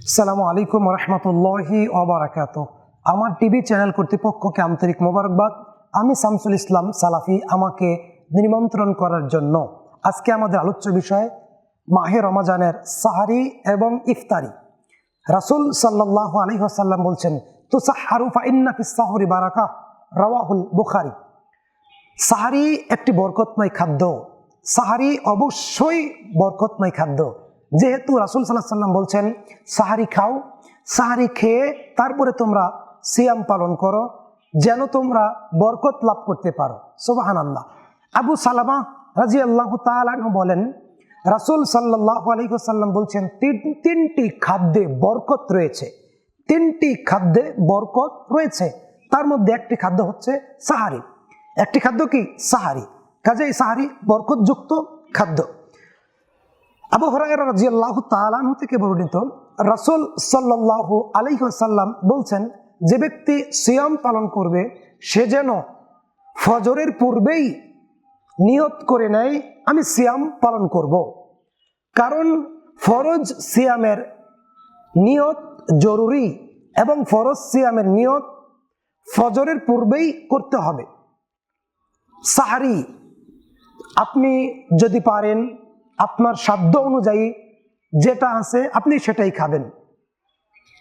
আসসালামু আলাইকুম রহমতুল্লাহি ওবারাকাতুহু। আমার টিভি চ্যানেল কর্তৃপক্ষকে আন্তরিক মোবারকবাদ। আমি শামসুল ইসলাম সালাফি আমাকে নিমন্ত্রণ করার জন্য। আজকে আমাদের আলোচ্য বিষয় মাহে রমজানের সাহারি এবং ইফতারি। রাসূল সাল্লাল্লাহু আলাইহি ওয়াসাল্লাম বলছেন, তুসাহহারু ফাইন্না ফিস সাহরি বারাকাহ, রাওয়াহুল বুখারী। সাহারি একটি বরকতময় খাদ্য। সাহারি অবশ্যই বরকতময় খাদ্য। যেহেতু রাসূল সাল্লাল্লাহু আলাইহি ওয়াসাল্লাম বলছেন সাহারি খাও, সাহারি খেয়ে তারপরে তোমরা সিয়াম পালন করো যেন তোমরা বরকত লাভ করতে পারো। সুবহানাল্লাহ। আবু সালামা রাদিয়াল্লাহু তাআলা আনহু বলেন, রাসূল সাল্লাল্লাহু আলাইহি ওয়াসাল্লাম বলছেন তিনটি খাদ্যে বরকত রয়েছে। তিনটি খাদ্যে বরকত রয়েছে, তার মধ্যে একটি খাদ্য হচ্ছে সাহারি। একটি খাদ্য কি? সাহারি। কাজেই সাহারি বরকতযুক্ত খাদ্য। আবু হুরায়রা রাদিয়াল্লাহু তাআলা আনহু থেকে বর্ণিত, রাসূল সাল্লাল্লাহু আলাইহি ওয়াসাল্লাম বলছেন, যে ব্যক্তি সিয়াম পালন করবে সে যেন ফজরের পূর্বেই নিয়ত করে নেয় আমি সিয়াম পালন করব। কারণ ফরজ সিয়ামের নিয়ত জরুরি এবং ফরজ সিয়ামের নিয়ত ফজরের পূর্বেই করতে হবে। সাহারি আপনি যদি পারেন আপনার সাধ্য অনুযায়ী যেটা আছে আপনি সেটাই খাবেন।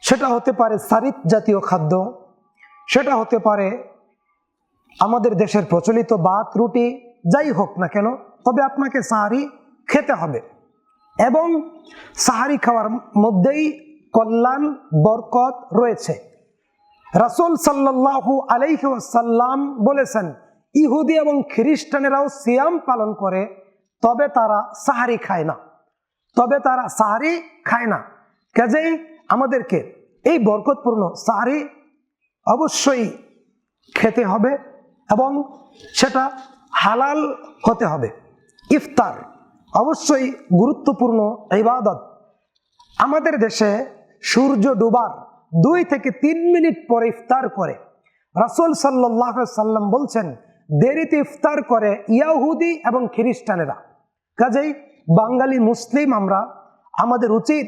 সেটা হতে পারে সারিত জাতীয় খাদ্য, সেটা হতে পারে আমাদের দেশের প্রচলিত ভাত রুটি, যাই হোক না কেন, তবে আপনাকে সাহারি খেতে হবে। এবং সাহারি খাওয়ার মধ্যেই কল্যাণ বরকত রয়েছে। রাসূল সাল্লাল্লাহু আলাইহি ওয়াসাল্লাম বলেছেন, ইহুদি এবং খ্রিস্টানেরাও সিয়াম পালন করে, তবে তারা সাহারি খায় না। কাজেই আমাদেরকে এই বরকতপূর্ণ সাহারি অবশ্যই খেতে হবে এবং সেটা হালাল হতে হবে। ইফতার অবশ্যই গুরুত্বপূর্ণ ইবাদত। আমাদের দেশে সূর্য ডোবার 2 থেকে 3 মিনিট পরে ইফতার করে। রাসূল সাল্লাল্লাহু আলাইহি ওয়াসাল্লাম বলছেন, দেরিতে ইফতার করে ইহুদি এবং খ্রিস্টানেরা। কাজেই বাঙালি মুসলিম আমাদের উচিত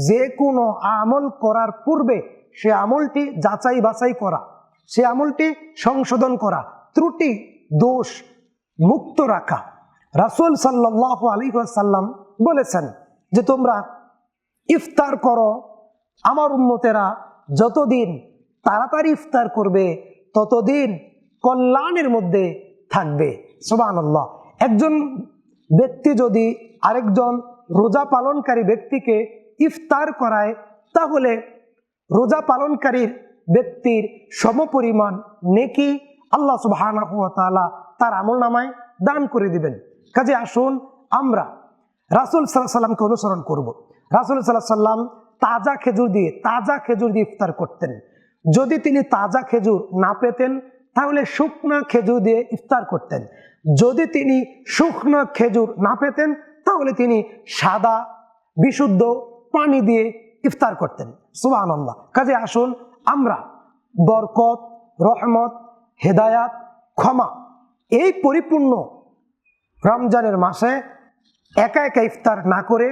যে কোনো আমল করার পূর্বে সে আমলটি যাচাই বাছাই করা, সে আমলটি সংশোধন করা, ত্রুটি দোষ মুক্ত রাখা। রাসূল সাল্লাল্লাহু আলাইহি ওয়াসাল্লাম বলেছেন যে তোমরা ইফতার করো, আমার উম্মতেরা যতদিন তাড়াতাড়ি ইফতার করবে ততদিন কল্যাণের মধ্যে থাকবে। সুবহানাল্লাহ। একজন ব্যক্তি যদি আরেকজন রোজা পালনকারী ব্যক্তিকে ইফতার করায়, তাহলে রোজা পালনকারীর ব্যক্তির সমপরিমাণ নেকি আল্লাহ সুবহানাহু ওয়া তাআলা তার আমলনামায় দান করে দিবেন। কাজে আসুন আমরা রাসূল সাল্লাল্লাহু আলাইহি ওয়াসাল্লামকে অনুসরণ করব। রাসূল সাল্লাল্লাহু আলাইহি ওয়াসাল্লাম তাজা খেজুর দিয়ে ইফতার করতেন। যদি তিনি তাজা খেজুর না পেতেন তাহলে শুকনা খেজুর দিয়ে ইফতার করতেন। যদি তিনি শুকনো খেজুর না পেতেন তাহলে তিনি সাদা বিশুদ্ধ পানি দিয়ে ইফতার করতেন। সুবহানাল্লাহ। কাজে আসুন আমরা বরকত, রহমত, হেদায়াত, ক্ষমা এই পরিপূর্ণ রমজানের মাসে একা একা ইফতার না করে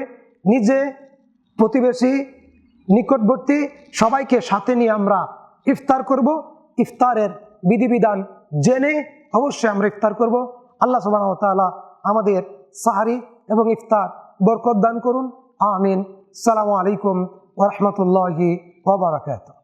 নিজে, প্রতিবেশী, নিকটবর্তী সবাইকে সাথে নিয়ে আমরা ইফতার করব। ইফতারের বিধিবিধান জেনে অবশ্যই আমরা ইফতার করব। আল্লাহ সুবহানাহু ওয়া তাআলা আমাদের সাহারি এবং ইফতার বরকত দান করুন। আমিন। আসসালামু আলাইকুম ওয়া রাহমাতুল্লাহি ওয়া বারাকাতুহু।